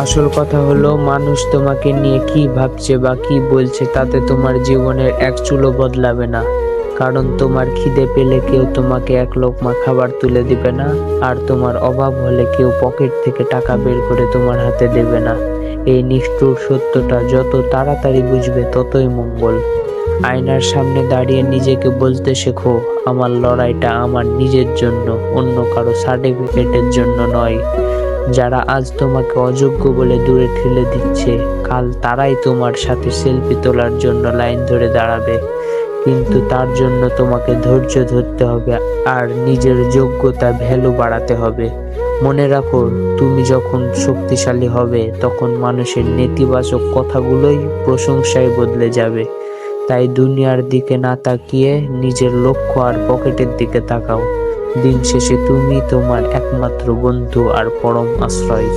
আসল কথা হলো, মানুষ তোমাকে নিয়ে কি ভাবছে বা কি বলছে তাতে তোমার জীবনের এক চুলও বদলাবে না। কারণ তোমার খিদে পেলে কেউ তোমাকে এক লোকমা খাবার তুলে দিবে না, আর তোমার অভাব হলে কেউ পকেট থেকে টাকা বের করে তোমার হাতে দেবে না। এই নিষ্ঠুর সত্যটা যত তাড়াতাড়ি বুঝবে ততই মঙ্গল। আয়নার সামনে দাঁড়িয়ে নিজেকে বলতে শেখো, আমার লড়াইটা আমার নিজের জন্য, অন্য কারো সার্টিফিকেটের জন্য নয়। যারা আজ তোমাকে অযোগ্য বলে দূরে ঠেলে দিচ্ছে, কাল তারাই তোমার সাথে সেলফি তোলার জন্য লাইন ধরে দাঁড়াবে। কিন্তু তার জন্য তোমাকে ধৈর্য ধরতে হবে আর নিজের যোগ্যতা ভ্যালু বাড়াতে হবে। মনে রাখো, তুমি যখন শক্তিশালী হবে তখন মানুষের নেতিবাচক কথাগুলোই প্রশংসায় বদলে যাবে। তাই দুনিয়ার দিকে না তাকিয়ে নিজের লক্ষ্য আর পকেটের দিকে তাকাও। দিন শেষে তুমি তোমার একমাত্র বন্ধু আর পরম আশ্রয়।